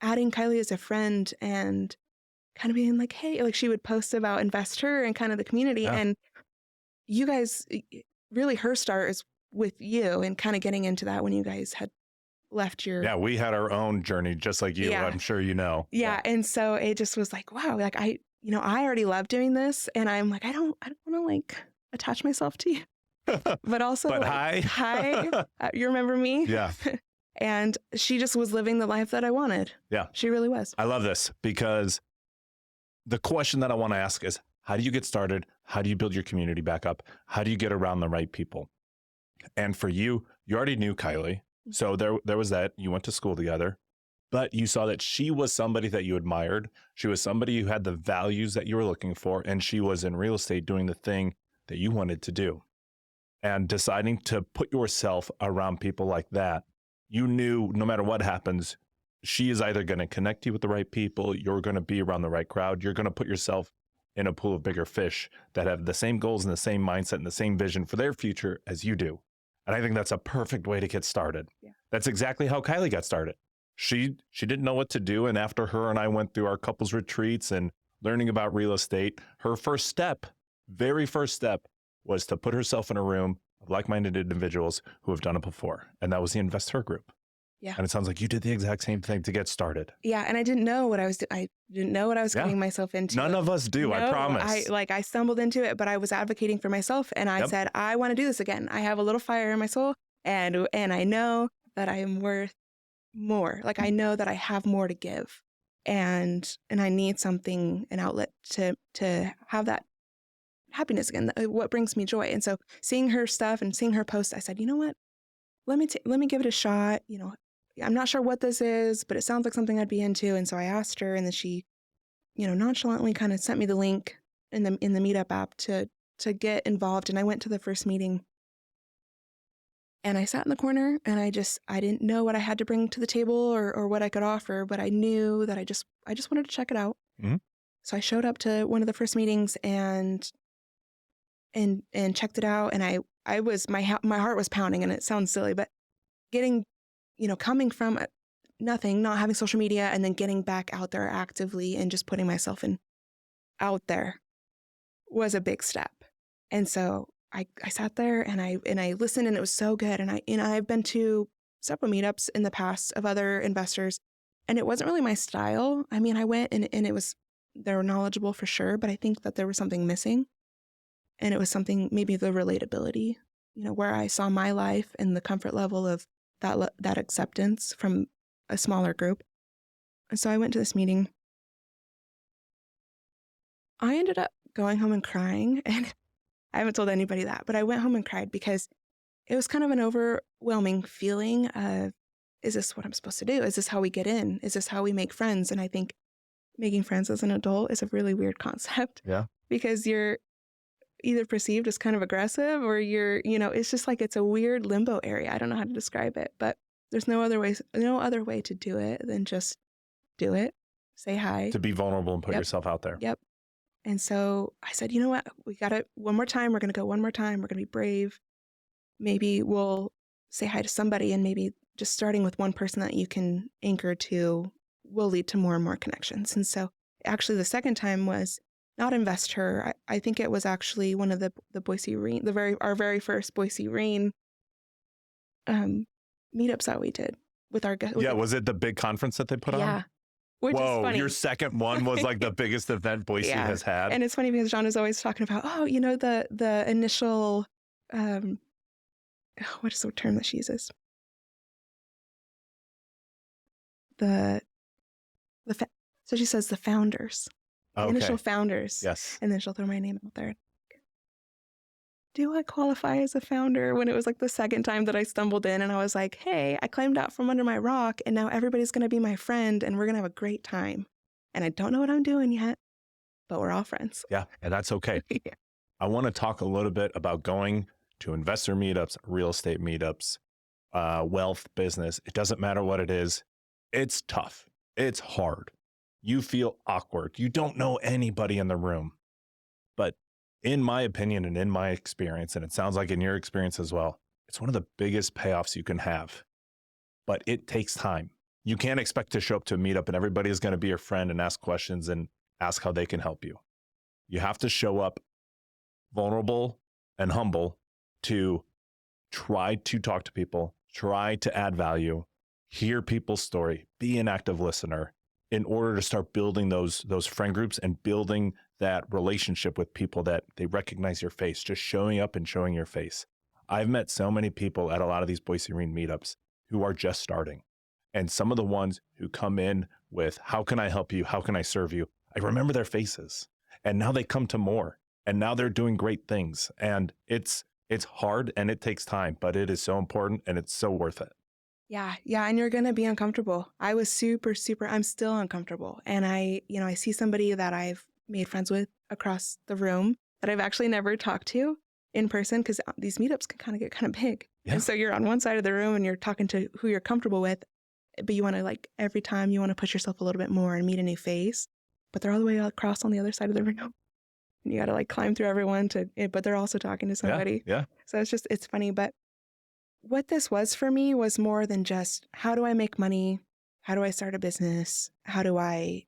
adding Kylie as a friend and kind of being like, hey, like she would post about Imposter and kind of the community. Yeah. And you guys, really her start is with you and kind of getting into that when you guys had left your... Yeah, we had our own journey just like you, I'm sure you know. Yeah. And so it just was like, wow, like I already love doing this, and I'm like, I don't want to like attach myself to you, but also, but like, hi, you remember me? Yeah. And she just was living the life that I wanted. Yeah, she really was. I love this because the question that I want to ask is, how do you get started? How do you build your community back up? How do you get around the right people? And for you, you already knew Kylie. So there was that. You went to school together, but you saw that she was somebody that you admired. She was somebody who had the values that you were looking for, and she was in real estate doing the thing that you wanted to do. And deciding to put yourself around people like that, you knew no matter what happens, she is either going to connect you with the right people, you're going to be around the right crowd, you're going to put yourself in a pool of bigger fish that have the same goals and the same mindset and the same vision for their future as you do. And I think that's a perfect way to get started. Yeah. That's exactly how Kylie got started. She didn't know what to do. And after her and I went through our couples retreats and learning about real estate, her first step, very first step, was to put herself in a room of like-minded individuals who have done it before. And that was the Imposter group. Yeah. And it sounds like you did the exact same thing to get started. Yeah. And I didn't know what I was getting myself into. None of us do, I promise. I stumbled into it, but I was advocating for myself, and I said, I want to do this again. I have a little fire in my soul, and I know that I am worth more. Like, I know that I have more to give, and I need something, an outlet to have that happiness again, what brings me joy. And so seeing her stuff and seeing her post, I said, you know what, let me give it a shot. I'm not sure what this is, but it sounds like something I'd be into. And so I asked her, and then she, nonchalantly kind of sent me the link in the Meetup app to get involved. And I went to the first meeting, and I sat in the corner, and I didn't know what I had to bring to the table or what I could offer, but I knew that I just wanted to check it out. Mm-hmm. So I showed up to one of the first meetings and checked it out. And I was, my heart was pounding, and it sounds silly, but getting, coming from nothing, not having social media, and then getting back out there actively and just putting myself out there was a big step. And so I sat there and I listened, and it was so good. And I've been to several meetups in the past of other investors, and it wasn't really my style. I mean, I went and they were knowledgeable for sure, but I think that there was something missing. And it was something, maybe the relatability, where I saw my life and the comfort level of that acceptance from a smaller group. And so I went to this meeting. I ended up going home and crying, and I haven't told anybody that, but I went home and cried because it was kind of an overwhelming feeling of, is this what I'm supposed to do? Is this how we get in? Is this how we make friends? And I think making friends as an adult is a really weird concept. Yeah. Because you're either perceived as kind of aggressive, or it's just like, it's a weird limbo area. I don't know how to describe it, but there's no other way to do it than just do it. Say hi. To be vulnerable and put yourself out there. Yep. And so I said, you know what? We got it one more time. We're going to go one more time. We're going to be brave. Maybe we'll say hi to somebody, and maybe just starting with one person that you can anchor to will lead to more and more connections. And so actually the second time was not Investor. I think it was actually one of the Boise REIN, our very first Boise REIN meetups that we did with our guests. Yeah, was it the big conference that they put on? Yeah. Which is funny. Your second one was like the biggest event Boise has had. And it's funny because John is always talking about, the initial, what is the term that she uses? So she says the founders, the initial founders. Yes. And then she'll throw my name out there. Do I qualify as a founder? When it was like the second time that I stumbled in, and I was like, hey, I climbed out from under my rock, and now everybody's going to be my friend, and we're going to have a great time. And I don't know what I'm doing yet, but we're all friends. Yeah, and that's okay. Yeah. I want to talk a little bit about going to investor meetups, real estate meetups, wealth, business. It doesn't matter what it is. It's tough. It's hard. You feel awkward. You don't know anybody in the room. But in my opinion and in my experience, and it sounds like in your experience as well, it's one of the biggest payoffs you can have. But it takes time. You can't expect to show up to a meetup and everybody is going to be your friend and ask questions and ask how they can help you. You have to show up vulnerable and humble to try to talk to people, try to add value, hear people's story, be an active listener in order to start building those friend groups and building that relationship with people that they recognize your face, just showing up and showing your face. I've met so many people at a lot of these Boise REIN meetups who are just starting. And some of the ones who come in with, how can I help you? How can I serve you? I remember their faces, and now they come to more, and now they're doing great things. And it's hard and it takes time, but it is so important and it's so worth it. Yeah. And you're going to be uncomfortable. I was I'm still uncomfortable. And I see somebody that I've made friends with across the room that I've actually never talked to in person, because these meetups can get kind of big. Yeah. And so you're on one side of the room and you're talking to who you're comfortable with, but you want to, like, every time you want to push yourself a little bit more and meet a new face, but they're all the way across on the other side of the room. And you got to, like, climb through everyone but they're also talking to somebody. Yeah. So it's funny. But what this was for me was more than just, how do I make money? How do I start a business? How do I,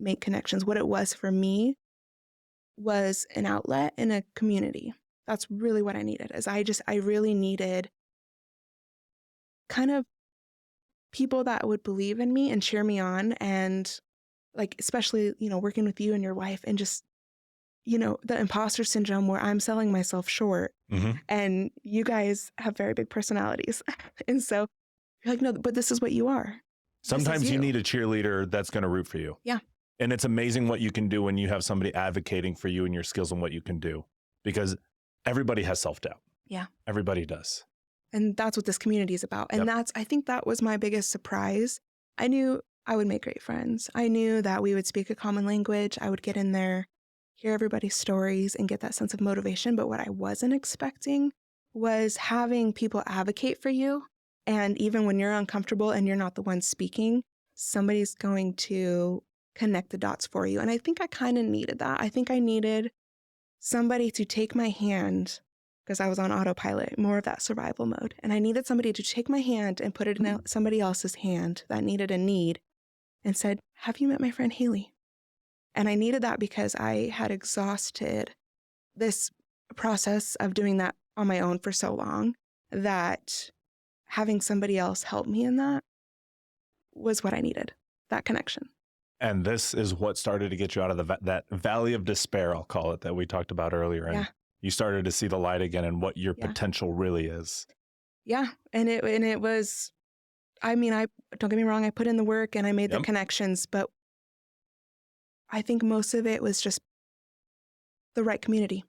make connections? What it was for me was an outlet in a community. That's really what I needed. I really needed kind of people that would believe in me and cheer me on, and, like, especially, working with you and your wife, and just, the imposter syndrome where I'm selling myself short, and you guys have very big personalities. And so you're like, no, but this is what you are. Sometimes you need a cheerleader that's going to root for you. Yeah. And it's amazing what you can do when you have somebody advocating for you and your skills and what you can do, because everybody has self-doubt. Yeah. Everybody does. And that's what this community is about. And I think that was my biggest surprise. I knew I would make great friends. I knew that we would speak a common language. I would get in there, hear everybody's stories, and get that sense of motivation. But what I wasn't expecting was having people advocate for you. And even when you're uncomfortable and you're not the one speaking, somebody's going to connect the dots for you. And I think I kind of needed that. I think I needed somebody to take my hand, because I was on autopilot, more of that survival mode. And I needed somebody to take my hand and put it in somebody else's hand that needed a need, and said, have you met my friend Hailey? And I needed that because I had exhausted this process of doing that on my own for so long, that having somebody else help me in that was what I needed, that connection. And this is what started to get you out of that valley of despair, I'll call it, that we talked about earlier. And Yeah. you started to see the light again and what your Yeah. potential really is. Yeah. And it was, I mean, I don't get me wrong, I put in the work and I made the Yep. connections, but I think most of it was just the right community.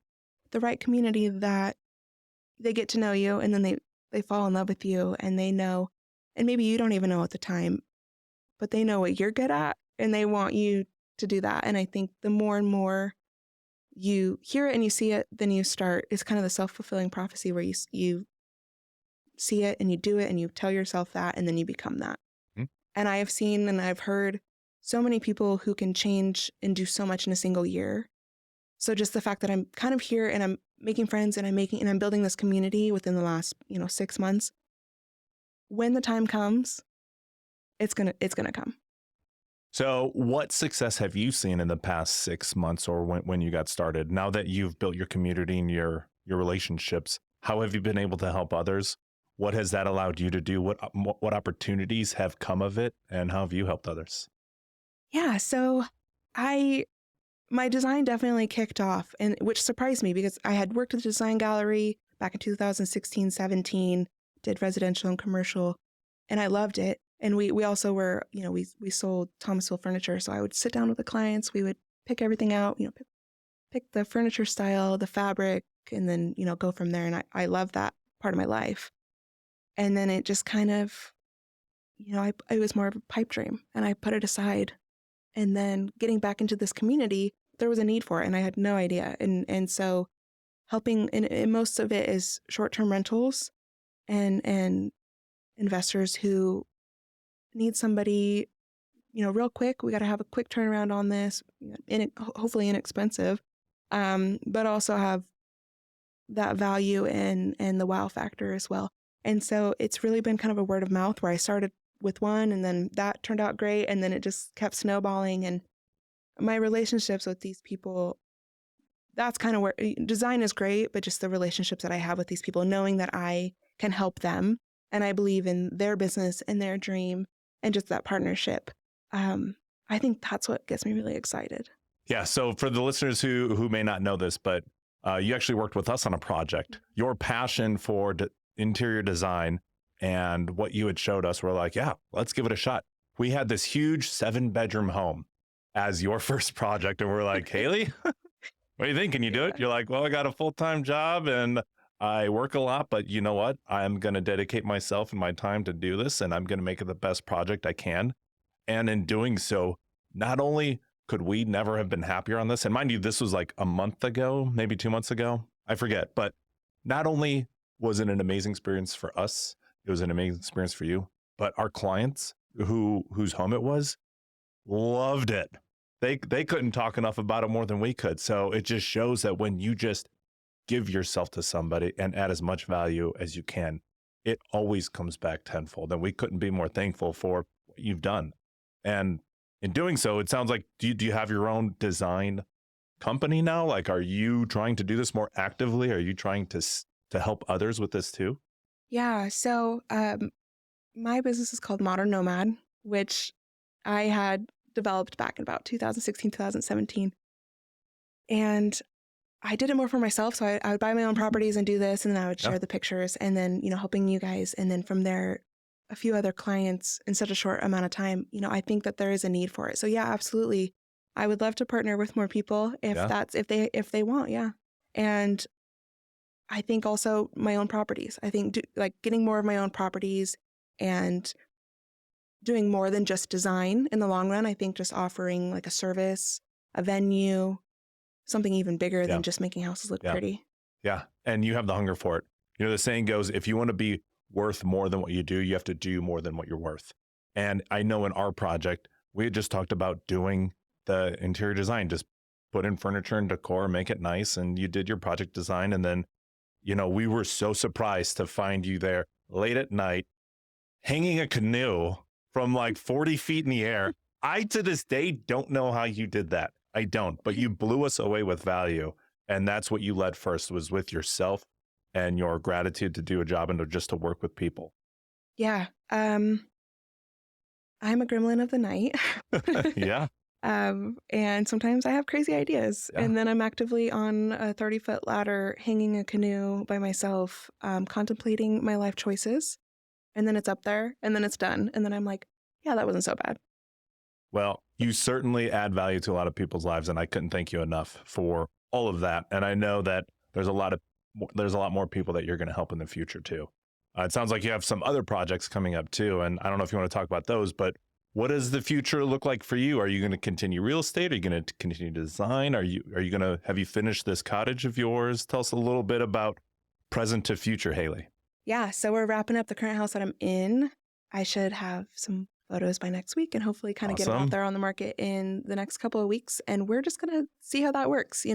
The right community that they get to know you and then they fall in love with you and they know, and maybe you don't even know at the time, but they know what you're good at and they want you to do that. And I think the more and more you hear it and you see it, then you start, it's kind of the self-fulfilling prophecy where you see it and you do it and you tell yourself that and then you become that. Mhm. And I have seen and I've heard so many people who can change and do so much in a single year. So just the fact that I'm kind of here and I'm making friends and I'm building this community within the last, 6 months. When the time comes, it's going to come. So what success have you seen in the past 6 months or when you got started? Now that you've built your community and your relationships, how have you been able to help others? What has that allowed you to do? What opportunities have come of it, and how have you helped others? Yeah, so I my design definitely kicked off, and which surprised me because I had worked at the design gallery back in 2016, 17, did residential and commercial, and I loved it. And we also were, we sold Thomasville furniture. So I would sit down with the clients, we would pick everything out, pick the furniture style, the fabric, and then, go from there. And I love that part of my life. And then it just kind of, it was more of a pipe dream and I put it aside. And then getting back into this community, there was a need for it and I had no idea. And so helping, and most of it is short-term rentals and investors who need somebody, real quick. We got to have a quick turnaround on this, hopefully inexpensive, but also have that value and the wow factor as well. And so it's really been kind of a word of mouth where I started with one and then that turned out great. And then it just kept snowballing. And my relationships with these people, that's kind of where design is great, but just the relationships that I have with these people, knowing that I can help them and I believe in their business and their dream and just that partnership. I think that's what gets me really excited. Yeah. So for the listeners who may not know this, but you actually worked with us on a project. Your passion for interior design and what you had showed us, we're like, yeah, let's give it a shot. We had this huge 7-bedroom home as your first project, and we're like, Hailey, what do you think? Can you do it? You're like, well, I got a full-time job and I work a lot, but you know what? I'm going to dedicate myself and my time to do this, and I'm going to make it the best project I can. And in doing so, not only could we never have been happier on this, and mind you, this was like a month ago, maybe 2 months ago, I forget, but not only was it an amazing experience for us, it was an amazing experience for you, but our clients whose home it was loved it. They couldn't talk enough about it more than we could. So it just shows that when you just give yourself to somebody and add as much value as you can, it always comes back tenfold. And we couldn't be more thankful for what you've done. And in doing so, it sounds like, do you have your own design company now? Like, are you trying to do this more actively? Are you trying to help others with this too? Yeah. So my business is called Modern Nomad, which I had developed back in about 2016, 2017. And I did it more for myself. So I would buy my own properties and do this, and then I would share the pictures and then, helping you guys. And then from there, a few other clients in such a short amount of time, I think that there is a need for it. So yeah, absolutely. I would love to partner with more people if they want. Yeah. And I think also my own properties. I think getting more of my own properties and doing more than just design in the long run. I think just offering like a service, a venue, something even bigger than just making houses look pretty. Yeah. And you have the hunger for it. The saying goes, if you want to be worth more than what you do, you have to do more than what you're worth. And I know in our project, we had just talked about doing the interior design, just put in furniture and decor, make it nice. And you did your project design. And then, we were so surprised to find you there late at night, hanging a canoe from like 40 feet in the air. I, to this day, don't know how you did that. I don't, but you blew us away with value. And that's what you led first, was with yourself and your gratitude to do a job and just to work with people. Yeah. I'm a gremlin of the night. Yeah. And sometimes I have crazy ideas. Yeah. And then I'm actively on a 30-foot ladder, hanging a canoe by myself, contemplating my life choices. And then it's up there, and then it's done. And then I'm like, yeah, that wasn't so bad. Well, you certainly add value to a lot of people's lives, and I couldn't thank you enough for all of that. And I know that there's a lot more people that you're going to help in the future too. It sounds like you have some other projects coming up too, and I don't know if you want to talk about those, but what does the future look like for you? Are you going to continue real estate? Are you going to continue to design? Have you finished this cottage of yours? Tell us a little bit about present to future, Hailey. Yeah, so we're wrapping up the current house that I'm in. I should have some photos by next week and hopefully kind of get it Awesome. out there on the market in the next couple of weeks. And we're just going to see how that works,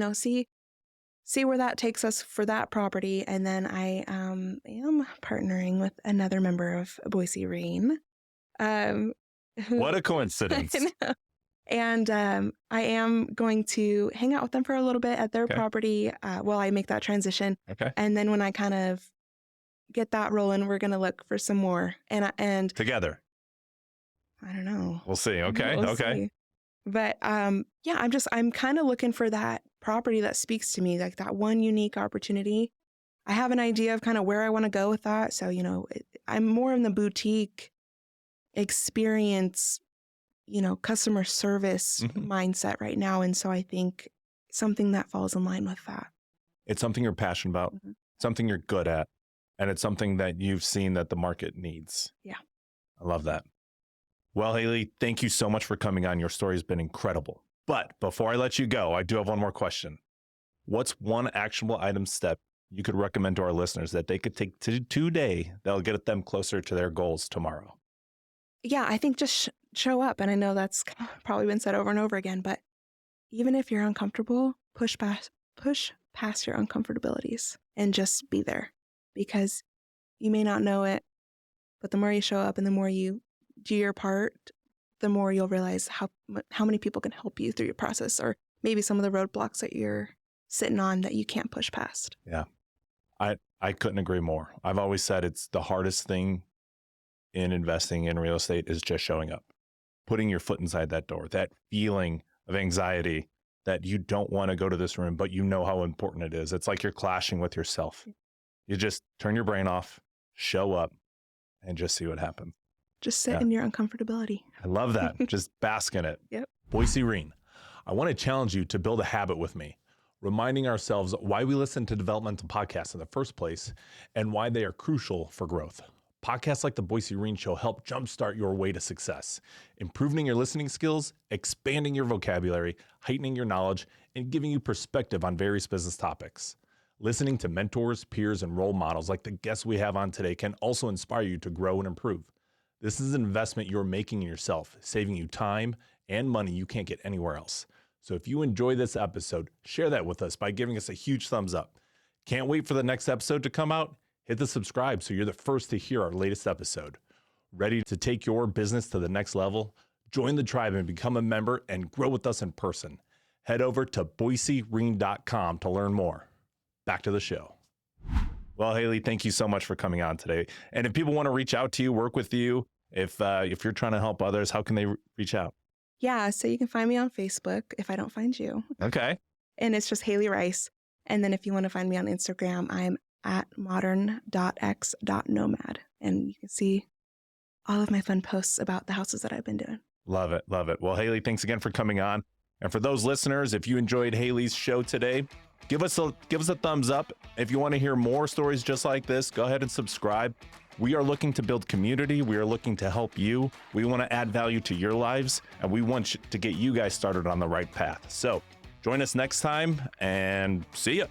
see where that takes us for that property. And then I am partnering with another member of Boise REIN. What a coincidence. And I am going to hang out with them for a little bit at their Okay. property while I make that transition. Okay. And then when I kind of get that rolling, we're going to look for some more. And Together. I don't know. We'll see. Okay. We'll Okay. see. But yeah, I'm kind of looking for that property that speaks to me, like that one unique opportunity. I have an idea of kind of where I want to go with that. So, I'm more in the boutique experience, customer service mindset right now. And so I think something that falls in line with that. It's something you're passionate about, something you're good at, and it's something that you've seen that the market needs. Yeah. I love that. Well, Hailey, thank you so much for coming on. Your story has been incredible. But before I let you go, I do have one more question. What's one actionable item step you could recommend to our listeners that they could take today that'll get them closer to their goals tomorrow? Yeah, I think just show up. And I know that's probably been said over and over again, but even if you're uncomfortable, push past your uncomfortabilities and just be there, because you may not know it, but the more you show up and the more you do your part, the more you'll realize how many people can help you through your process, or maybe some of the roadblocks that you're sitting on that you can't push past. Yeah, I couldn't agree more. I've always said it's the hardest thing in investing in real estate is just showing up, putting your foot inside that door, that feeling of anxiety that you don't want to go to this room, but you know how important it is. It's like you're clashing with yourself. You just turn your brain off, show up, and just see what happens. Just sit in your uncomfortability. I love that. Just bask in it. Yep. Boise REIN, I want to challenge you to build a habit with me, reminding ourselves why we listen to developmental podcasts in the first place and why they are crucial for growth. Podcasts like the Boise REIN Show help jumpstart your way to success, improving your listening skills, expanding your vocabulary, heightening your knowledge, and giving you perspective on various business topics. Listening to mentors, peers, and role models like the guests we have on today can also inspire you to grow and improve. This is an investment you're making in yourself, saving you time and money you can't get anywhere else. So if you enjoy this episode, share that with us by giving us a huge thumbs up. Can't wait for the next episode to come out? Hit the subscribe so you're the first to hear our latest episode. Ready to take your business to the next level? Join the tribe and become a member and grow with us in person. Head over to boiserein.com to learn more. Back to the show. Well, Hailey, thank you so much for coming on today. And if people want to reach out to you, work with you, if you're trying to help others, how can they reach out? Yeah, so you can find me on Facebook if I don't find you. Okay. And it's just Hailey Rice. And then if you want to find me on Instagram, I'm at modern.x.nomad. And you can see all of my fun posts about the houses that I've been doing. Love it. Love it. Well, Hailey, thanks again for coming on. And for those listeners, if you enjoyed Hailey's show today, give us a thumbs up. If you want to hear more stories just like this, go ahead and subscribe. We are looking to build community. We are looking to help you. We want to add value to your lives, and we want to get you guys started on the right path. So join us next time, and see ya.